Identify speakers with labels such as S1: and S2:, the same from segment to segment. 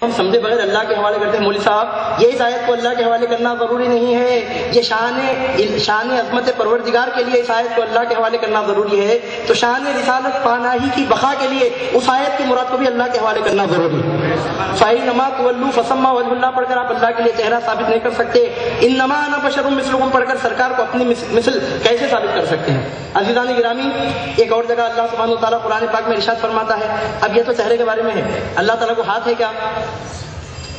S1: ہم سمجھے بغیر اللہ کے حوالے کرتے ہیں. مولوی صاحب یہ اس آیت کو اللہ کے حوالے کرنا ضروری نہیں ہے, یہ شان عظمت پروردگار کے لیے اس آیت کو اللہ کے حوالے کرنا ضروری ہے, تو شان رسالت پانا ہی کی بقا کے لیے اس آیت کی مراد کو بھی اللہ کے حوالے کرنا ضروری ہے. فَإِنَّمَا تُوَلُّوا فَثَمَّ وَجْهُ اللَّهِ پڑھ کر آپ اللہ کے لیے چہرہ ثابت نہیں کر سکتے. اِنَّمَا أَنَا بَشَرٌ مِثْلُكُمْ پڑھ کر سرکار کو اپنی مثل کیسے ثابت کر سکتے ہیں؟ عزیزان گرامی, ایک اور جگہ اللہ سبحانہ و تعالیٰ قرآن پاک میں ارشاد فرماتا ہے. اب یہ تو چہرے کے بارے میں ہے, اللہ تعالیٰ کو ہاتھ ہے کیا؟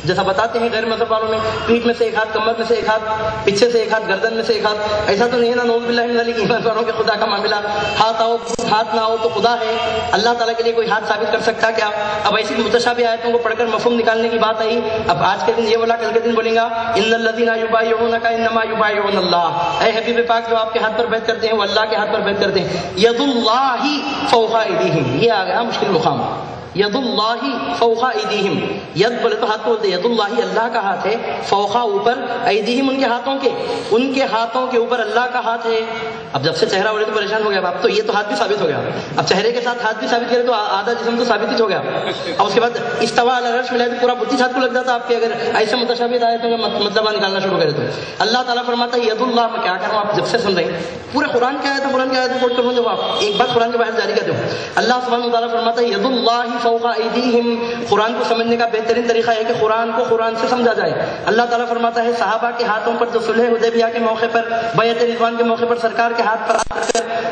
S1: جیسا بتاتے ہیں غیر مذہب والوں میں, پیٹھ میں سے ایک ہاتھ, کمر میں سے ایک ہاتھ, پیچھے سے ایک ہاتھ, گردن میں سے ایک ہاتھ. ایسا تو نہیں ہے نا نعوذ باللہ من ذالک, ایمان والوں کے خدا کا معاملہ. ہاتھ نہ ہو تو خدا ہے, اللہ تعالیٰ کے لیے کوئی ہاتھ ثابت کر سکتا کیا؟ اب ایسی متشابہ آیتوں کو پڑھ کر مفہوم نکالنے کی بات آئی. اب آج کے دن یہ بولا, کل کے دن بولیں گا ان الذین یبایعونک انما یبایعون اللہ. اے حبیب پاک, جو آپ کے ہاتھ پر بیعت کرتے ہیں وہ اللہ کے ہاتھ پر بیعت کرتے ہیں. ید اللہ فوق ایدیہم, یہ آ گیا مشکل مقام. ید اللہ فوق ایدیہم, ید بولے تو ہاتھ کو بولتے, ید اللہ اللہ کا ہاتھ ہے, فوقا اوپر, ایدیہم ان کے ہاتھوں کے اوپر اللہ کا ہاتھ ہے. اب جب سے چہرہ بولے تو پریشان ہو گیا, اب تو یہ تو ہاتھ بھی ثابت ہو گیا. اب چہرے کے ساتھ ہاتھ بھی ثابت کرے تو آدھا جسم تو ثابت ہی ہو گیا. اب اس کے بعد استوا علی العرش ملا تو پورا بتی ہاتھ کو لگ جاتا آپ کے, اگر ایسے متشابہ آیتوں کا مطلب نکالنا شروع کرے تو. اللہ تعالیٰ فرماتا ہے ید اللہ, میں کیا کروں, آپ جب سے سن رہے ہیں پورے قرآن کی آیت کوٹ کروں, جب آپ ایک بات قرآن کے باہر جاری کر دو. اللہ سبحانہ و تعالیٰ فرماتا ہے ید اللہ فوق ایدیہم. قرآن کو سمجھنے کا بہترین طریقہ ہے کہ قرآن کو قرآن سے سمجھا جائے. اللہ تعالیٰ فرماتا ہے صحابہ کے ہاتھوں پر جو صلح حدیبیہ کے موقع پر, بیعت رضوان کے موقع پر سرکار کے ہاتھ پر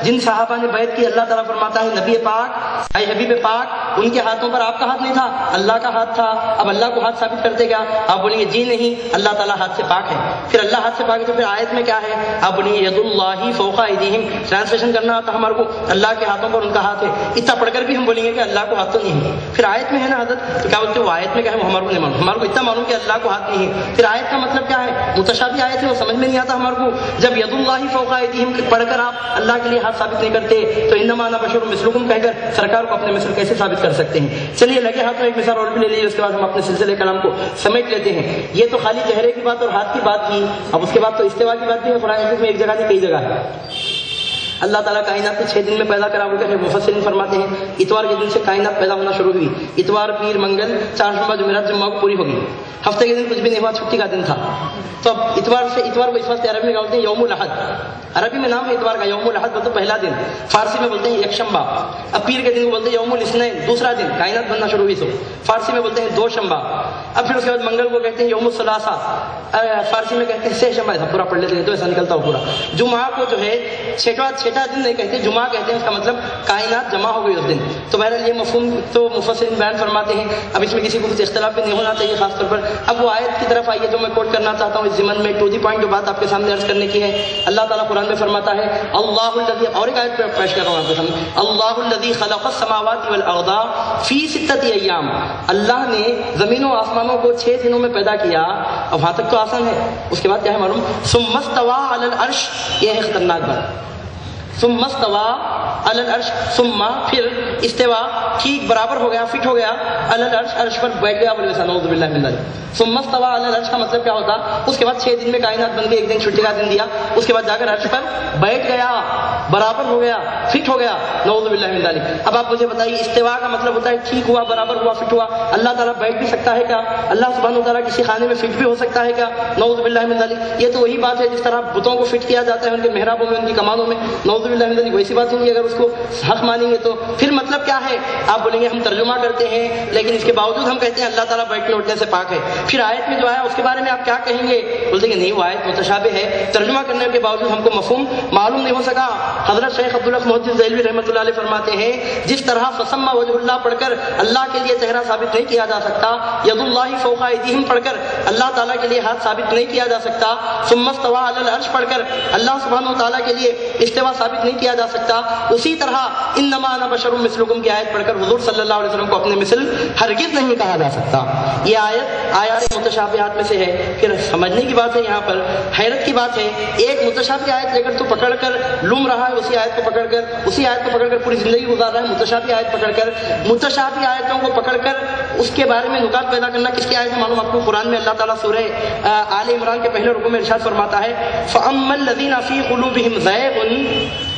S1: جن صحابہ نے بیعت کی, اللہ تعالیٰ فرماتا ہے نبی پاک, اے حبیب پاک, ان کے ہاتھوں پر آپ کا ہاتھ نہیں تھا, اللہ کا ہاتھ تھا. اب اللہ کو ہاتھ ثابت کرتے کیا؟ آپ بولیں گے جی نہیں, اللہ تعالیٰ ہاتھ سے پاک ہے. پھر اللہ ہاتھ سے پاک ہے تو پھر آیت میں کیا ہے؟ آپ بولیں گے ید اللہ فوق ایدیہم. ٹرانسلیشن کرنا آتا ہمارے کو, اللہ کے ہاتھوں پر ان کا ہاتھ ہے. اتنا پڑھ کر بھی ہم بولیں گے کہ اللہ کو ہاتھ تو نہیں ہے. پھر آیت میں ہے نا حضرت, تو کیا بولتے ہیں وہ آیت میں کیا ہے وہ ہمارے کو نہیں معلوم, ہمارے کو اتنا معلوم کہ اللہ کو ہاتھ نہیں ہے. پھر آیت کا مطلب کیا ہے؟ متشابہ آیت ہے, وہ سمجھ میں نہیں آتا ہمارے کو. جب ید اللہ فوق ایدیہم پڑھ کر آپ اللہ کے لیے ہاتھ ثابت نہیں کرتے تو انما انا بشر مثلکم کہہ کر سرکار کو اپنے مثل کیسے ثابت کر سکتے ہیں؟ چلیے لگے ہاتھ میں ایک مثال اور بھی لے لیجیے, اس کے بعد ہم اپنے سلسلے کلام کو سمیٹ لیتے ہیں. یہ تو خالی چہرے کی بات اور ہاتھ کی بات کی. اب اس کے بعد تو استوا کی بات بھی ہے. قرآن میں ایک جگہ نہیں کئی جگہ ہے. اللہ تعالیٰ کائنات کو 6 دن میں پیدا کرا بول کر مفسرین فرماتے ہیں اتوار کے دن سے کائنات پیدا ہونا شروع ہوئی. اتوار, پیر, منگل, چہارشنبہ, جمعرات, جمعہ کو پوری ہوگی. ہفتے کے دن کچھ بھی نہیں ہوا, چھٹی کا دن تھا. تو اب اتوار کو اس وقت عربی میں بولتے ہیں یوم الاحد. عربی میں نام ہے اتوار کا, یوم الاحد بولتے پہلا دن. فارسی میں بولتے ہیں یکشنبہ. اب پیر کے دن کو بولتے ہیں یوم الاثنین, دوسرا دن, کائنات بننا شروع ہوئی. تو فارسی میں بولتے ہیں دوشنبہ. اب پھر اس کے بعد منگل کو کہتے ہیں یوم الثلاثہ, فارسی میں کہتے ہیں سہ شنبہ. پورا پڑھ لیتے ہیں تو ایسا نکلتا ہو پورا. جمعہ کو جو ہے چھٹا دن نہیں کہتے, جمعہ کہتے ہیں. اس کا مطلب کائنات جمع ہو گئی اس دن. تو بہرحال یہ مفہوم تو مفسرین بیان فرماتے ہیں. اب اس میں کسی کو کچھ اختلاف بھی نہیں ہونا چاہیے خاص طور پر. اب وہ آیت کی طرف آئیے جو میں کوٹ کرنا چاہتا ہوں اس ضمن میں, ٹو دی پوائنٹ جو بات آپ کے سامنے عرض کرنے کی ہے. اللہ تعالیٰ قرآن میں فرماتا ہے اللہ الذی, اور ایک آیت پیش کر رہا ہوں آپ کے سامنے, اللہ الذی خلق السماوات والارض فی 6 ایام. اللہ نے زمین و آسمانوں کو 6 دنوں میں پیدا کیا. اب وہاں تک تو آسان ہے. اس کے بعد کیا ہے معلوم؟ ثم استوى علی العرش, یہ ہے خطرناک بات. ثم استوى علی العرش, ثم پھر استوا, ٹھیک برابر ہو گیا, فٹ ہو گیا, علی العرش, عرش پر بیٹھ گیا. بولے نعوذ باللہ من ذلک. ثم استوى علی العرش کا مطلب کیا ہوتا؟ اس کے بعد 6 دن میں کائنات بن گئی, ایک دن چھٹی کا دن دیا, اس کے بعد جا کر عرش پر بیٹھ گیا, برابر ہو گیا, فٹ ہو گیا. نعوذ باللہ من ذلک. اب آپ مجھے بتائیے استوا کا مطلب ہوتا ہے ٹھیک ہوا, برابر ہوا, فٹ ہوا. اللہ تعالیٰ بیٹھ بھی سکتا ہے کیا؟ اللہ سبحانہ وتعالیٰ کسی خانے میں فٹ بھی ہو سکتا ہے کیا؟ نعوذ باللہ من ذلک. یہ تو وہی بات ہے جس طرح بتوں کو فٹ کیا جاتا ہے ان کے محرابوں میں, ان کی کمانوں میں. نعوذ باللہ من ذلک. ویسی بات نہیں. اگر اس کو حق مانیں گے تو پھر مطلب کیا ہے؟ آپ بولیں گے ہم ترجمہ کرتے ہیں لیکن اس کے باوجود ہم کہتے ہیں اللہ تعالیٰ بیٹھنے اٹھنے سے پاک ہے. پھر آیت میں جو آیا اس کے بارے میں آپ کیا کہیں گے؟ بولتے ہیں نہیں وہ آیت متشابہ ہے, ترجمہ کرنے کے باوجود ہم کو مفہوم معلوم نہیں ہو سکا. حضرت شیخ عبداللہ محدث دہلوی رحمۃ اللہ علیہ فرماتے ہیں جس طرح فسمہ وجہ اللہ پڑھ کر اللہ کے لیے چہرہ ثابت نہیں کیا جا سکتا, ید اللہ فوق ایدیہم پڑھ کر اللہ تعالیٰ کے لیے ہاتھ ثابت نہیں کیا جا سکتا, ثم استوى علی العرش پڑھ کر اللہ سبحانہ وتعالیٰ کے لیے استوا ثابت نہیں کیا جا سکتا, اسی طرح انما انا بشر مثلکم کی آیت پڑھ کر حضور صلی اللہ علیہ وسلم کو اپنے مثل ہرگز نہیں کہا جا سکتا. یہ آیات متشابہات میں سے ہے. پھر سمجھنے کی بات ہے, یہاں پر حیرت کی بات ہے. ایک متشابہ آیت لے کر تو پکڑ کر لوم رہا ہے, اسی آیت کو پکڑ کر پوری زندگی گزار رہا ہے. متشابہ آیت پکڑ کر, متشابہ آیتوں کو پکڑ کر اس کے بارے میں نکات پیدا کرنا کس کی آیت ہے معلوم آپ کو؟ قرآن میں اللہ تعالیٰ سورہ آل عمران کے پہلے رکوع میں ارشاد فرماتا ہے فَأَمَّا الَّذِينَ فِي قُلُوبِهِمْ زَيْغٌ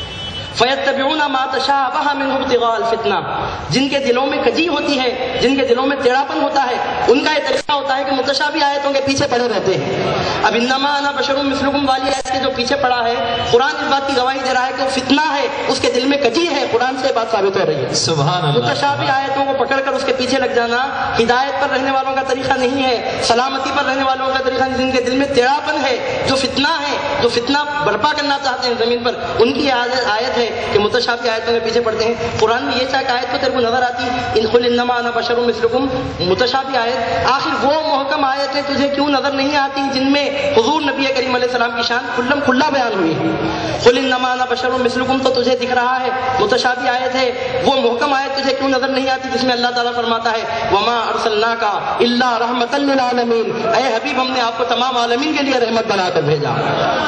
S1: فَيَتَّبِعُونَ مَا تَشَابَهَ مِنْهُ ابْتِغَاءَ الْفِتْنَةِ، جن کے دلوں میں کجی ہوتی ہے، جن کے دلوں میں ٹیڑھاپن ہوتا ہے، ان کا یہ طریقہ ہوتا ہے کہ متشابہ آیتوں کے پیچھے پڑے رہتے ہیں۔ اب انما انا بشر مثلکم والی آیت کے جو پیچھے پڑا ہے، قرآن اس بات کی گواہی دے رہا ہے کہ وہ فتنہ ہے، اس کے دل میں کجی ہے، قرآن سے بات ثابت ہو رہی ہے۔
S2: سبحان اللہ۔
S1: متشابہ آیتوں کو پکڑ کر اس کے پیچھے لگ جانا ہدایت پر رہنے والوں کا طریقہ نہیں ہے، سلامتی پر رہنے والوں کا طریقہ نہیں، جن کے دل میں ٹیڑھاپن ہے، جو فتنہ ہے، جو فتنہ برپا کرنا چاہتے ہیں زمین پر، ان کی آیت ہے کہ متشابہ آیتوں کے پیچھے پڑتے ہیں۔ قرآن میں یہ چاہ آیت تو تیرے کو نظر آتی، ان قل انما انا بشر مثلکم، متشابہ آیت، آخر وہ محکم آیتیں تجھے کیوں نظر نہیں آتی جن میں حضور نبی کریم علیہ السلام کی شان کھلم کھلا بیان ہوئی ہے؟ قل انما انا بشر مثلکم تو تجھے دکھ رہا ہے متشابہ آیت ہے، وہ محکم آیت تجھے کیوں نظر نہیں آتی جس میں اللہ تعالیٰ فرماتا ہے وما ارسلناک الا رحمتا للعالمین، اے حبیب ہم نے آپ کو تمام عالمین کے لیے رحمت بنا کر بھیجا۔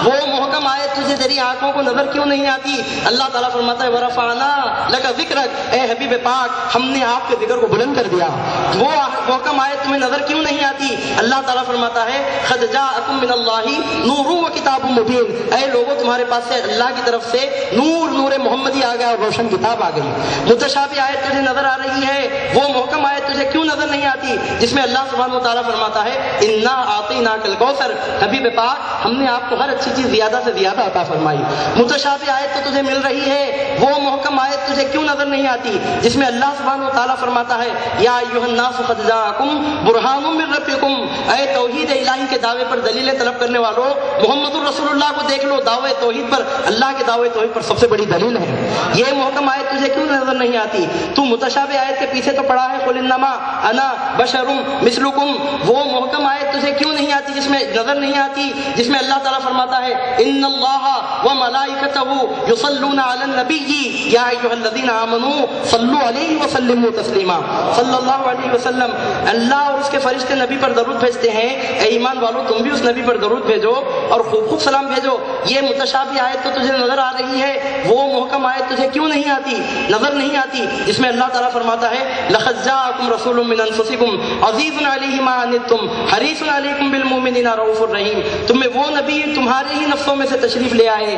S1: وہ محکم آیت تجھے تیری آنکھوں کو نظر کیوں نہیں آتی؟ اللہ تعالیٰ فرماتا ہے ورفعنا لک ذکرک، اے حبیب پاک ہم نے آپ کے ذکر کو بلند کر دیا۔ وہ محکم آیت تمہیں نظر کیوں نہیں آتی؟ اللہ تعالیٰ فرماتا ہے قد جاءکم من اللہ نور و کتاب مبین، اے لوگوں تمہارے پاس سے اللہ کی طرف سے نور، نور محمدی آ گیا اور روشن کتاب آ گئی۔ متشابہ آیت تجھے نظر آ رہی ہے، وہ محکم آیت تجھے کیوں نظر نہیں آتی جس میں اللہ سبحانہ و تعالیٰ فرماتا ہے انا اعطیناک الکوثر، حبیب پاک ہم نے آپ کو ہر اچھی چیز زیادہ سے زیادہ عطا فرمائی۔ متشابہ آیت تو تجھے مل رہی ہے، وہ محکم آیت تجھے کیوں نظر نہیں آتی جس میں اللہ سبحانہ و تعالیٰ فرماتا ہے یا ایھا الناس قد جاءکم برہان من ربکم، اے توحید الہی کے دعوے پر دلیلیں طلب کرنے والوں محمد الرسول اللہ کو دیکھ لو، دعوے توحید پر، اللہ کے دعوے توحید پر سب سے بڑی دلیل ہے۔ یہ محکم آیت تجھے کیوں نظر نہیں آتی؟ تو متشابہ آیت کے پیچھے تو پڑا ہے قل انما انا بشر مثلکم، وہ محکم آیت تجھے کیوں نہیں آتی جس میں نظر نہیں آتی جس میں اللہ تعالیٰ فرماتا ہے ان اللہ وملائکتہ یصلون علی النبی یا ایھا الذین آمنوا صلوا علیہ وسلموا تسلیما، صلی اللہ علیہ وسلم، اللہ اور اس کے فرشتے نبی پر درود بھیجتے ہیں، اے ایمان والو تم بھی اس نبی پر درود بھیجو اور خوب خوب سلام بھیجو۔ یہ متشابہ آیت تو تجھے نظر آ رہی ہے، وہ محکم آیت تجھے کیوں نہیں آتی، نظر نہیں آتی جس میں اللہ تعالیٰ فرماتا ہے لقد جاءکم رسول من انفسکم عزیز علیہ ما عنتم حریص علیکم بالمؤمنین رؤوف الرحیم، تمہیں وہ نبی تمہارے ہی نفسوں میں سے تشریف لے آئے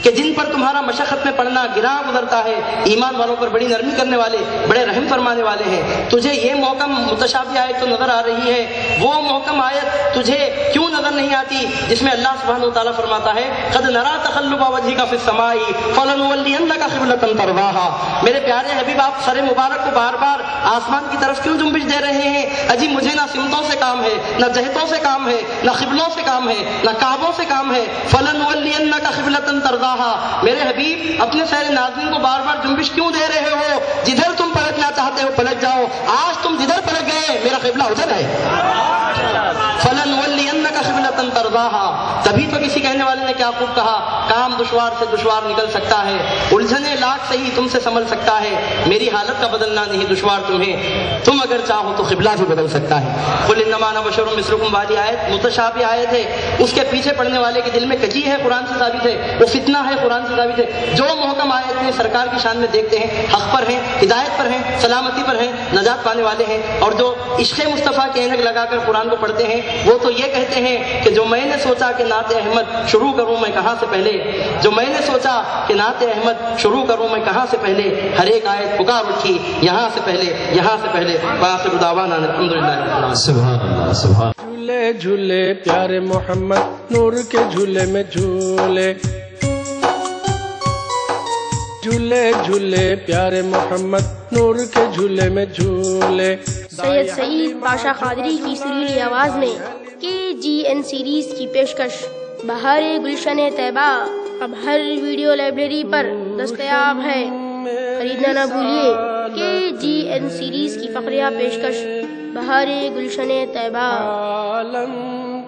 S1: کہ جن پر تمہارا مشقت میں پڑنا گراں گزرتا ہے، ایمان والوں پر بڑی نرمی کرنے والے، بڑے رحم فرمانے والے ہیں۔ تجھے یہ محکم متشابہ آیت تو نظر آ رہی ہے، وہ محکم آیت تجھے کیوں نظر نہیں آتی جس میں اللہ سبحانہ وتعالیٰ فرماتا ہے قد نرا تقلب وجهك في السماء فلنولینک قبلۃ ترضاها، میرے پیارے حبیب آپ سر مبارک کو بار بار آسمان کی طرف کیوں جنبش دے رہے ہیں؟ اجی مجھے نہ سمتوں سے کام ہے، نہ جہتوں سے کام ہے، نہ قبلوں سے کام ہے، نہ کعبوں سے کام ہے، فلنولینک قبلۃ ترضاها، میرے حبیب اپنے سیر ناظرین کو بار بار جنبش کیوں دے رہے ہو؟ جدھر تم پلٹنا چاہتے ہو پلٹ جاؤ، آج تم جدھر پلٹ گئے میرا قبلہ ادھر ہے۔ فَلَنُوَلِّيَنَّكَ قِبْلَةً تَرْضَاهَا، تبھی تو کسی کہنے والے نے کیا خوب کہا، کام دشوار سے دشوار نکل سکتا ہے، الجھنے لاکھ سے ہی تم سے سنبھل سکتا ہے، میری حالت کا بدلنا نہیں دشوار تمہیں، تم اگر چاہو تو قبلہ بھی بدل سکتا ہے۔ قُلْ إِنَّمَا أَنَا بَشَرٌ مِثْلُكُمْ والی آیت متشابہ آیت ہے، اس کے پیچھے پڑنے والے کے دل میں کجی ہے، قرآن سے ثابت ہے، وہ فتنہ ہے، قرآن سے ثابت ہے۔ جو محکم آیت میں سرکار کی شان میں دیکھتے ہیں، حق پر ہیں، ہدایت پر ہیں، سلامتی پر ہیں، نجات پانے والے ہیں، اور جو عشق مصطفیٰ کے اینک لگا کر قرآن کو پڑھتے ہیں وہ تو یہ کہتے ہیں کہ جو میں نے سوچا کہ نعت احمد شروع کروں میں کہاں سے پہلے، جو میں نے سوچا کہ نعت احمد شروع کروں میں کہاں سے پہلے، ہر ایک آیت پکار اٹھی یہاں سے پہلے، یہاں سے پہلے۔ وآخر دعوانا الحمدللہ رب العالمین۔
S2: سبحان اللہ، سبحان اللہ۔
S3: جھولے جھولے پیارے محمد نور کے جھولے میں جھولے، جھولے جھولے پیارے محمد نور کے جھولے میں جھولے۔
S4: سید سعید پاشا قادری کی سریلی آواز میں KGN سیریز کی پیشکش بہار گلشن طیبہ اب ہر ویڈیو لائبریری پر دستیاب ہے، خریدنا نہ بھولیے۔ KGN سیریز کی فقریہ پیشکش بہار گلشن طیبہ۔
S3: عالم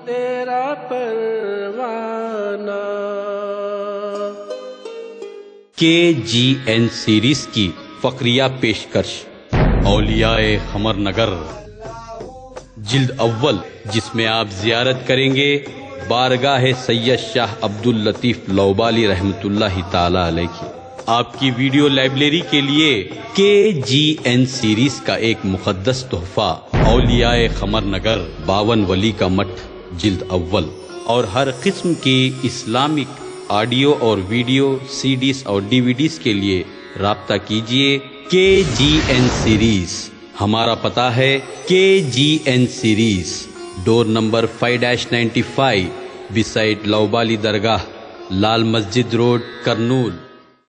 S3: تیرا پروانہ،
S5: KGN سیریز کی فقریہ پیشکش اولیاء خمر نگر جلد اول، جس میں آپ زیارت کریں گے بارگاہ سید شاہ عبداللطیف لوبالی رحمۃ اللہ تعالی علیہ کی۔ آپ کی ویڈیو لائبریری کے لیے KGN سیریز کا ایک مقدس تحفہ اولیاء خمر نگر 52 ولی کا مٹھ جلد اول، اور ہر قسم کی اسلامک آڈیو اور ویڈیو CDs اور DVDs کے لیے رابطہ کیجیے KGN سیریز. ہمارا پتہ ہے KGN سیریز، ڈور نمبر 5-95 بسائڈ لوبالی درگاہ، لال مسجد روڈ، کرنول.